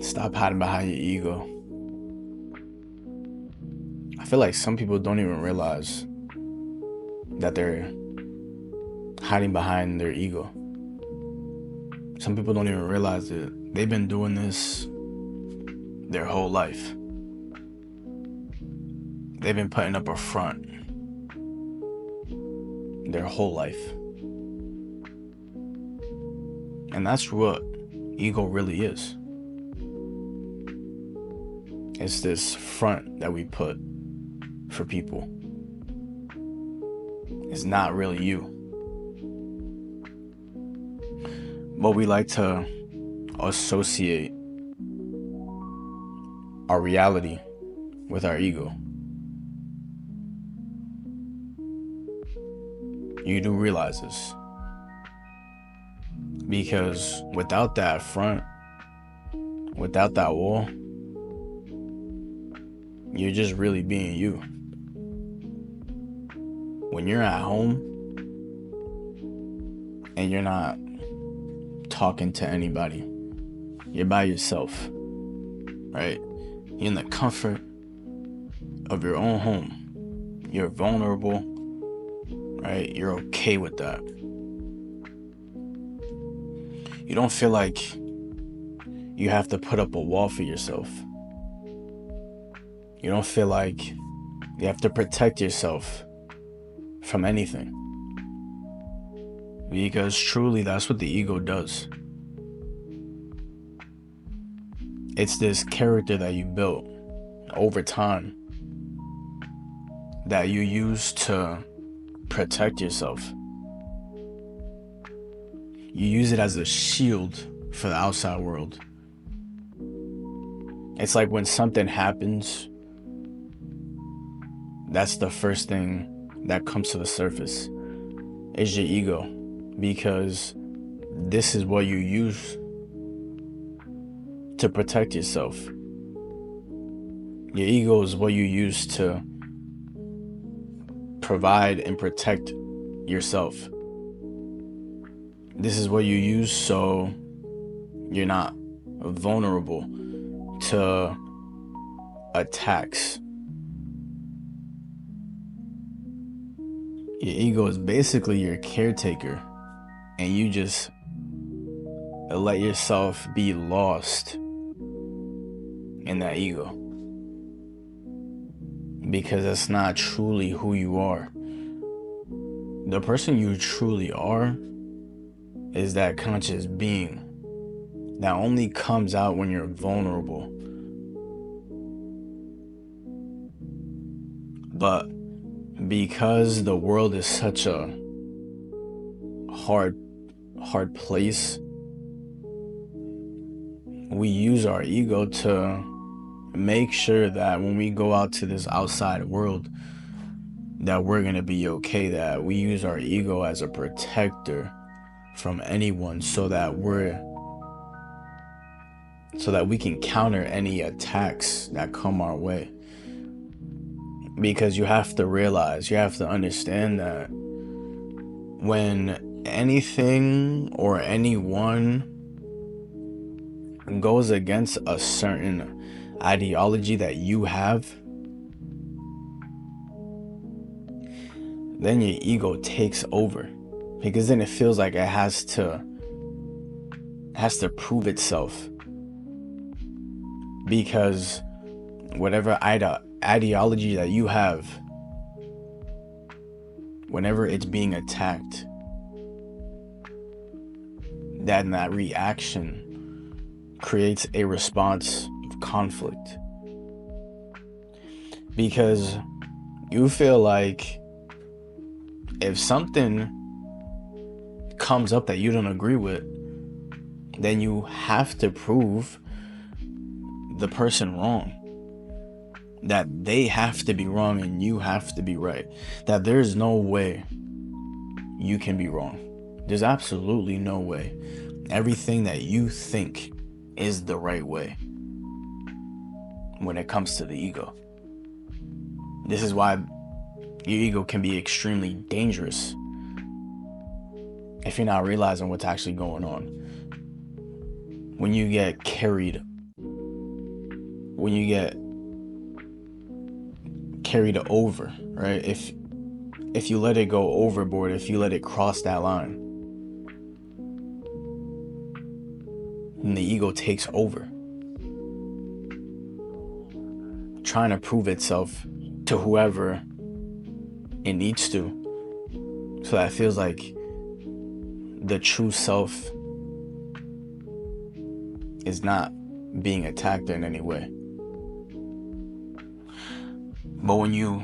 Stop hiding behind your ego. I feel like some people don't even realize that they're hiding behind their ego. Some people don't even realize that they've been doing this their whole life. They've been putting up a front their whole life. And that's what ego really is. It's this front that we put for people. It's not really you. But we like to associate our reality with our ego. You do realize this. Because without that front, without that wall, you're just really being you. When you're at home and you're not talking to anybody, you're by yourself, right? You're in the comfort of your own home. You're vulnerable, right? You're okay with that. You don't feel like you have to put up a wall for yourself. You don't feel like you have to protect yourself from anything. Because truly, that's what the ego does. It's this character that you built over time that you use to protect yourself. You use it as a shield for the outside world. It's like when something happens, that's the first thing that comes to the surface is your ego, because this is what you use to protect yourself. Your ego is what you use to provide and protect yourself. This is what you use so you're not vulnerable to attacks. Your ego is basically your caretaker, and you just let yourself be lost in that ego, because that's not truly who you are. The person you truly are is that conscious being that only comes out when you're vulnerable. But because the world is such a hard place, we use our ego to make sure that when we go out to this outside world, that we're gonna be okay, that we use our ego as a protector from anyone so that we can counter any attacks that come our way. Because you have to realize, you have to understand that when anything or anyone goes against a certain ideology that you have, then your ego takes over, because then it feels like it has to prove itself, because whatever ideology that you have, whenever it's being attacked, that reaction creates a response of conflict, because you feel like if something comes up that you don't agree with, then you have to prove the person wrong, that they have to be wrong and you have to be right, that there's no way you can be wrong. There's absolutely no way. Everything that you think is the right way when it comes to the ego. This is why your ego can be extremely dangerous if you're not realizing what's actually going on. When you get carried when you get carried over, right? If you let it go overboard, if you let it cross that line, then the ego takes over, trying to prove itself to whoever it needs to, so that it feels like the true self is not being attacked in any way. But when you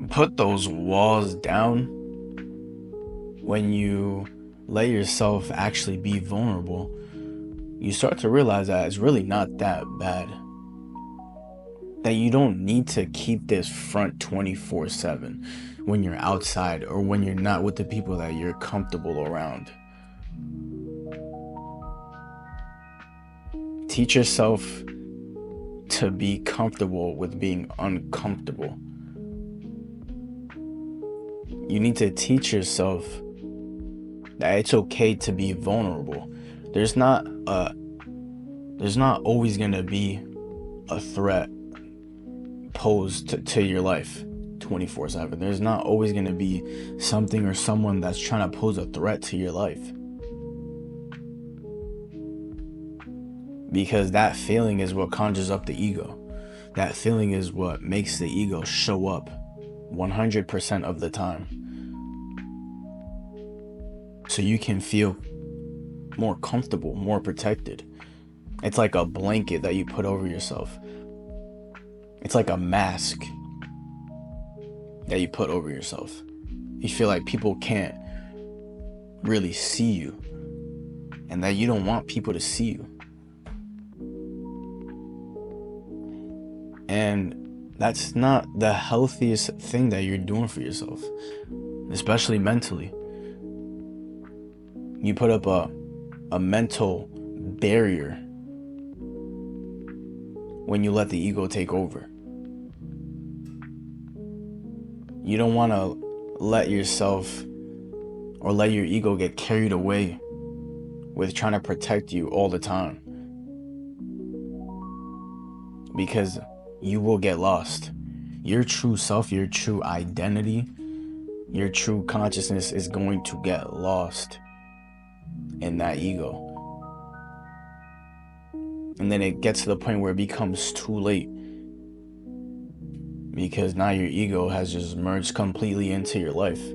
put those walls down, when you let yourself actually be vulnerable, you start to realize that it's really not that bad. That you don't need to keep this front 24/7 when you're outside or when you're not with the people that you're comfortable around. Teach yourself to be comfortable with being uncomfortable. You need to teach yourself that it's okay to be vulnerable. There's not always gonna be a threat posed to your life 24/7. There's not always gonna be something or someone that's trying to pose a threat to your life. Because that feeling is what conjures up the ego. That feeling is what makes the ego show up 100% of the time. So you can feel more comfortable, more protected. It's like a blanket that you put over yourself. It's like a mask that you put over yourself. You feel like people can't really see you, and that you don't want people to see you. And that's not the healthiest thing that you're doing for yourself, especially mentally. You put up a mental barrier when you let the ego take over. You don't want to let yourself or let your ego get carried away with trying to protect you all the time, because you will get lost. Your true self, your true identity, your true consciousness is going to get lost in that ego. And then it gets to the point where it becomes too late, because now your ego has just merged completely into your life,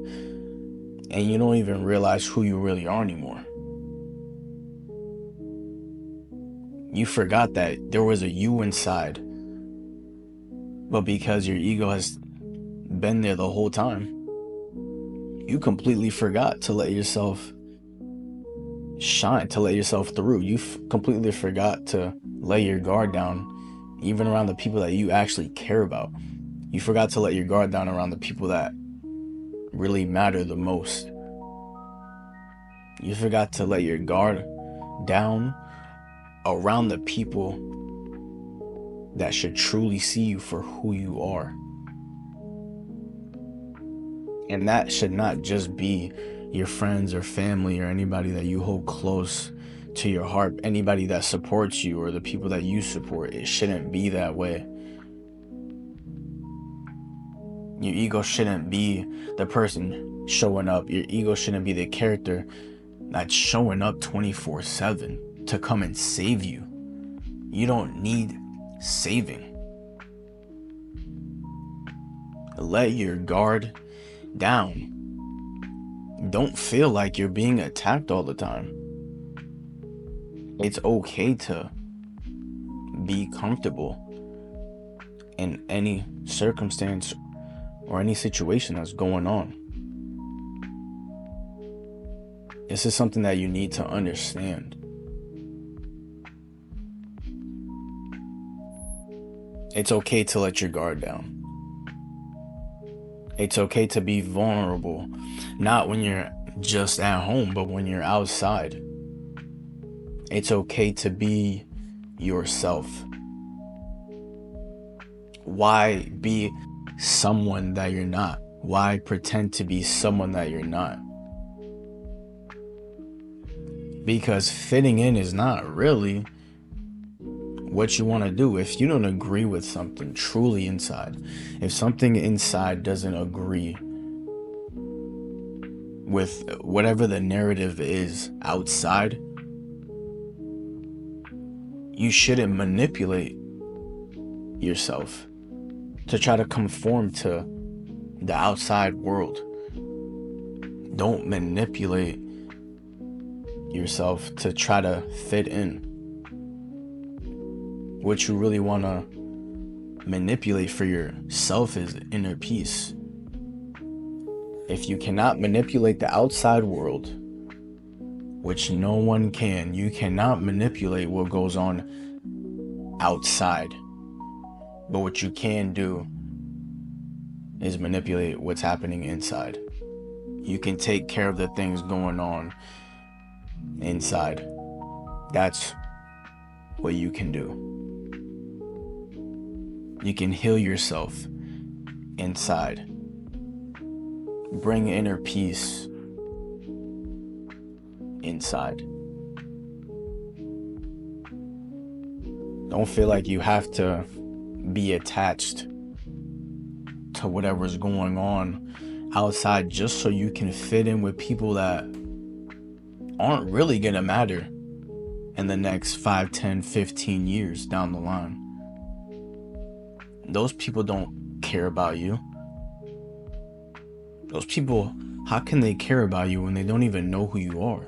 and you don't even realize who you really are anymore. You forgot that there was a you inside, but because your ego has been there the whole time, you completely forgot to let yourself shine, to let yourself through. You completely forgot to lay your guard down, even around the people that you actually care about. You forgot to let your guard down around the people that really matter the most. You forgot to let your guard down around the people that should truly see you for who you are. And that should not just be your friends or family or anybody that you hold close to your heart, anybody that supports you or the people that you support. It shouldn't be that way. Your ego shouldn't be the person showing up. Your ego shouldn't be the character that's showing up 24/7 to come and save you. You don't need saving. Let your guard down. Don't feel like you're being attacked all the time. It's okay to be comfortable in any circumstance or any situation that's going on. This is something that you need to understand. It's okay to let your guard down. It's okay to be vulnerable, not when you're just at home, but when you're outside. It's okay to be yourself. Why be someone that you're not? Why pretend to be someone that you're not? Because fitting in is not really what you want to do. If you don't agree with something truly inside, if something inside doesn't agree with whatever the narrative is outside, you shouldn't manipulate yourself to try to conform to the outside world. Don't manipulate yourself to try to fit in. What you really want to manipulate for yourself is inner peace. If you cannot manipulate the outside world, which no one can, you cannot manipulate what goes on outside. But what you can do is manipulate what's happening inside. You can take care of the things going on inside. That's what you can do. You can heal yourself inside. Bring inner peace inside. Don't feel like you have to be attached to whatever's going on outside just so you can fit in with people that aren't really gonna matter in the next 5, 10, 15 years down the line. Those people don't care about you. Those people, how can they care about you when they don't even know who you are?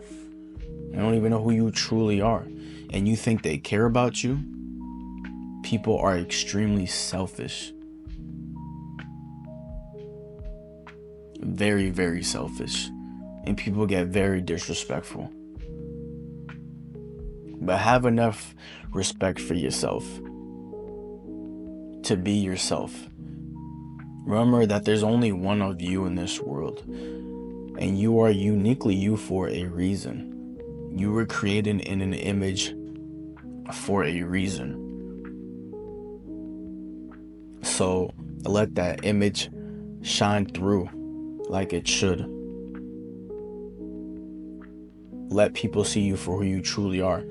They don't even know who you truly are. And you think they care about you? People are extremely selfish. Very, very selfish. And people get very disrespectful. But have enough respect for yourself to be yourself. Remember that there's only one of you in this world, and you are uniquely you for a reason. You were created in an image for a reason. So let that image shine through like it should. Let people see you for who you truly are.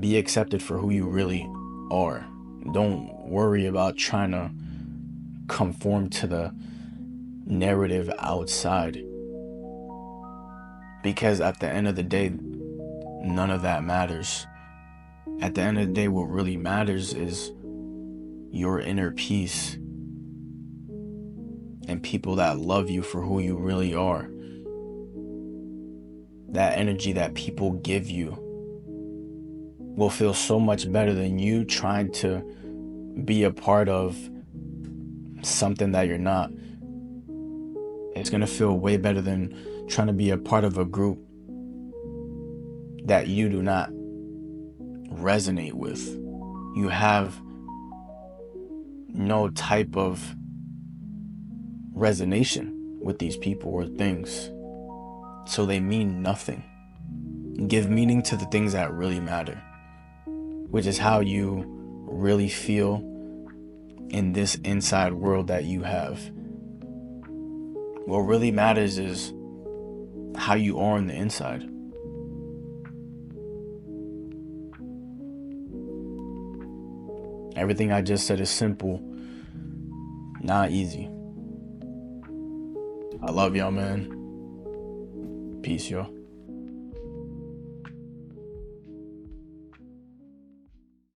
Be accepted for who you really are. Don't worry about trying to conform to the narrative outside. Because at the end of the day, none of that matters. At the end of the day, what really matters is your inner peace and people that love you for who you really are. That energy that people give you will feel so much better than you trying to be a part of something that you're not. It's gonna feel way better than trying to be a part of a group that you do not resonate with. You have no type of resonation with these people or things, so they mean nothing. Give meaning to the things that really matter, which is how you really feel in this inside world that you have. What really matters is how you are on the inside. Everything I just said is simple, not easy. I love y'all, man. Peace, y'all.